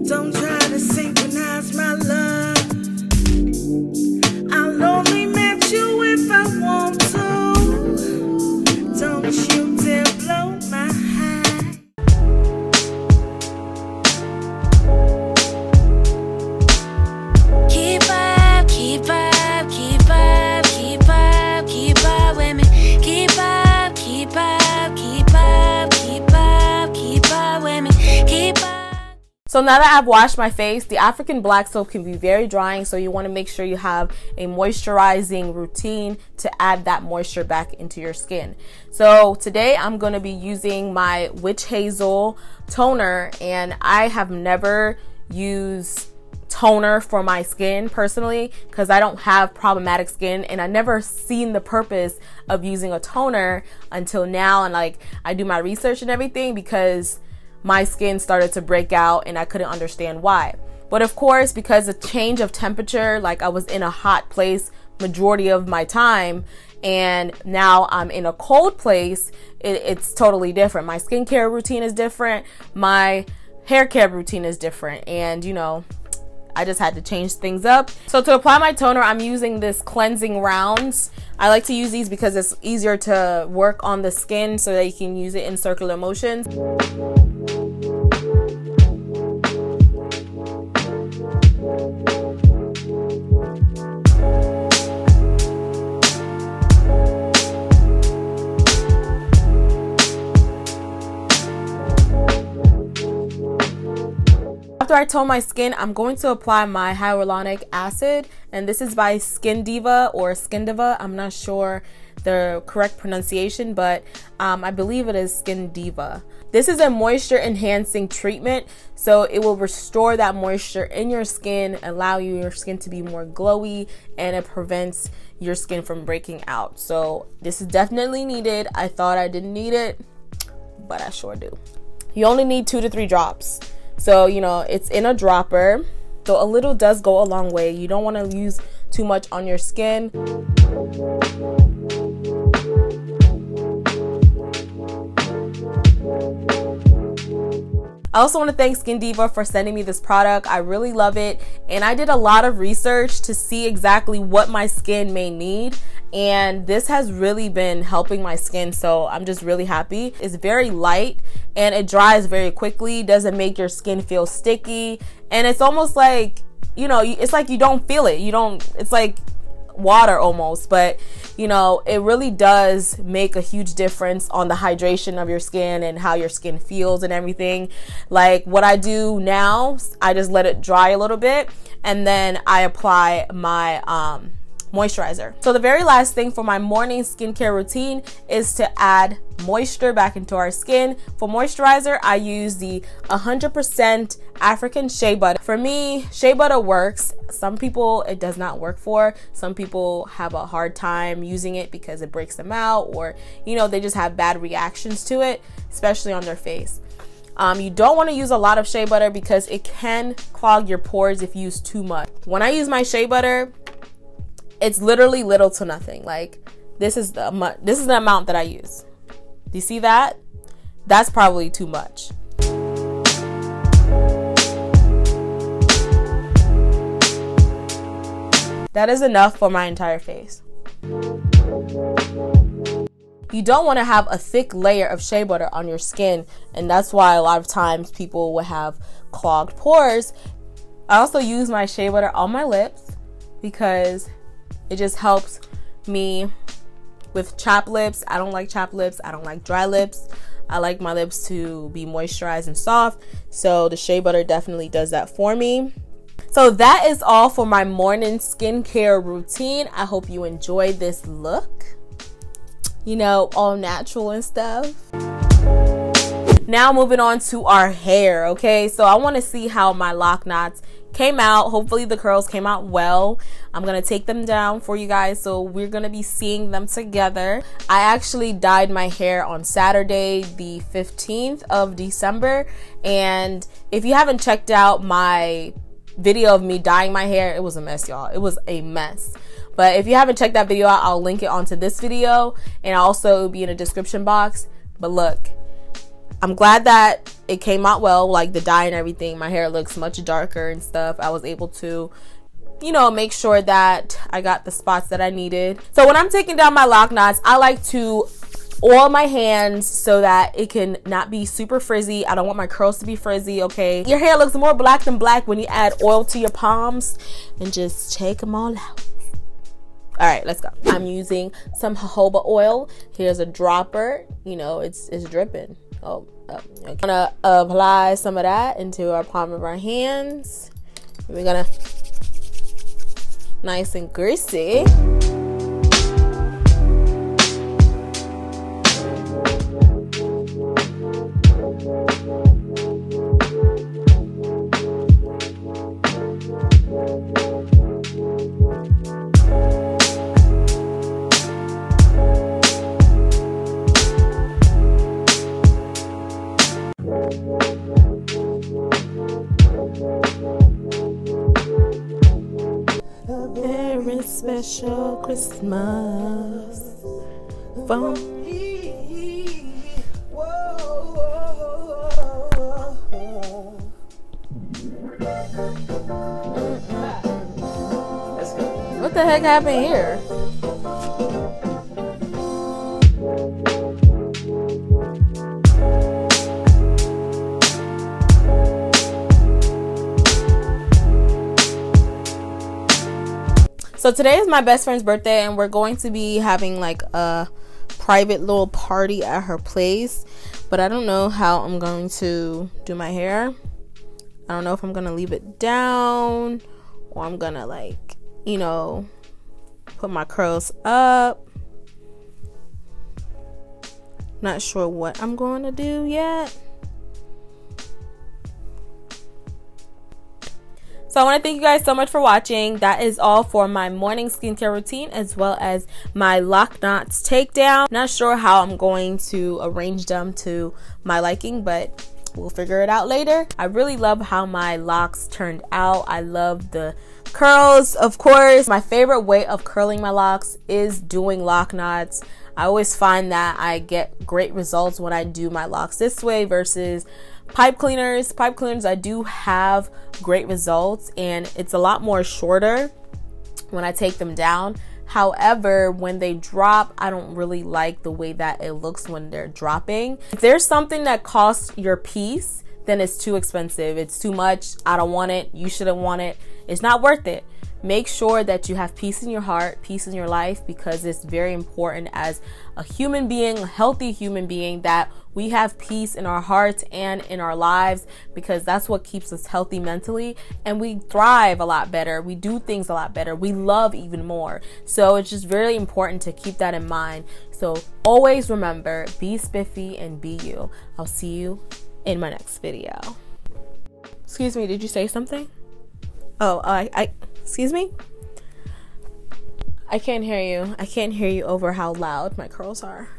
Don't try to synchronize my love. I'll only match you if I want to. Don't you dare blow my high. Keep up, keep up, keep up, keep up, keep up with me. Keep up, keep up, keep up, keep up, keep up with me. Keep up. So now that I've washed my face, the African black soap can be very drying, so you want to make sure you have a moisturizing routine to add that moisture back into your skin. So today I'm going to be using my Witch Hazel toner, and I have never used toner for my skin personally because I don't have problematic skin, and I never seen the purpose of using a toner until now, and like I do my research and everything because my skin started to break out and I couldn't understand why. But of course, because of change of temperature, like I was in a hot place majority of my time and now I'm in a cold place, it's totally different. My skincare routine is different, my hair care routine is different, and you know, I just had to change things up. So to apply my toner, I'm using this cleansing rounds. I like to use these because it's easier to work on the skin so that you can use it in circular motions. After I tone my skin, I'm going to apply my hyaluronic acid, and this is by Deva or Deva. I'm not sure the correct pronunciation, but I believe it is Deva. This is a moisture enhancing treatment, so it will restore that moisture in your skin, allow your skin to be more glowy, and it prevents your skin from breaking out. So this is definitely needed. I thought I didn't need it, but I sure do. You only need 2 to 3 drops. So, you know, it's in a dropper, so a little does go a long way. You don't want to use too much on your skin. I also want to thank Deva for sending me this product. I really love it, and I did a lot of research to see exactly what my skin may need, and this has really been helping my skin, so I'm just really happy. It's very light and it dries very quickly, doesn't make your skin feel sticky, and it's almost like, you know, it's like you don't feel it. It's like water almost, but you know, it really does make a huge difference on the hydration of your skin and how your skin feels and everything. Like what I do now, I just let it dry a little bit and then I apply my moisturizer. So the very last thing for my morning skincare routine is to add moisture back into our skin. For moisturizer, I use the 100% African Shea Butter. For me, Shea Butter works. Some people it does not work for. Some people have a hard time using it because it breaks them out, or you know, they just have bad reactions to it, especially on their face. You don't want to use a lot of Shea Butter because it can clog your pores if you use too much. When I use my Shea Butter, it's literally little to nothing. Like this is the amount that I use. Do you see that? That's probably too much. That is enough for my entire face. You don't want to have a thick layer of shea butter on your skin, and that's why a lot of times people will have clogged pores. I also use my shea butter on my lips because it just helps me with chapped lips. I don't like chapped lips. I don't like dry lips. I like my lips to be moisturized and soft. So the shea butter definitely does that for me. So that is all for my morning skincare routine. I hope you enjoyed this look. You know, all natural and stuff. Now moving on to our hair, okay? So I want to see how my lock knots came out. Hopefully the curls came out well. I'm gonna take them down for you guys, so we're gonna be seeing them together. I actually dyed my hair on Saturday the 15th of December, and if you haven't checked out my video of me dyeing my hair, it was a mess, y'all. It was a mess. But if you haven't checked that video out, I'll link it onto this video, and also it'll be in the description box. But look, I'm glad that it came out well, like the dye and everything. My hair looks much darker and stuff. I was able to, you know, make sure that I got the spots that I needed. So when I'm taking down my lock knots, I like to oil my hands so that it can not be super frizzy. I don't want my curls to be frizzy, okay? Your hair looks more black than black when you add oil to your palms, and just take them all out. All right, let's go. I'm using some jojoba oil. Here's a dropper. You know, it's dripping. Oh, okay. I'm gonna apply some of that into our palm of our hands. We're gonna nice and greasy. Very special Christmas from me. What the heck happened here? So today is my best friend's birthday, and we're going to be having like a private little party at her place, but I don't know how I'm going to do my hair. I don't know if I'm gonna leave it down or I'm gonna, like, you know, put my curls up. Not sure what I'm going to do yet. So I want to thank you guys so much for watching. That is all for my morning skincare routine, as well as my lock knots takedown. Not sure how I'm going to arrange them to my liking, but we'll figure it out later. I really love how my locks turned out. I love the curls, of course. My favorite way of curling my locks is doing lock knots. I always find that I get great results when I do my locks this way versus pipe cleaners. Pipe cleaners, I do have great results, and it's a lot more shorter when I take them down. However, when they drop, I don't really like the way that it looks when they're dropping. If there's something that costs your piece, then it's too expensive. It's too much. I don't want it. You shouldn't want it. It's not worth it. Make sure that you have peace in your heart, peace in your life, because it's very important as a human being, a healthy human being, that we have peace in our hearts and in our lives, because that's what keeps us healthy mentally, and we thrive a lot better. We do things a lot better. We love even more. So it's just really important to keep that in mind. So always remember, be spiffy and be you. I'll see you in my next video. Excuse me, did you say something? Oh, excuse me? I can't hear you. I can't hear you over how loud my curls are.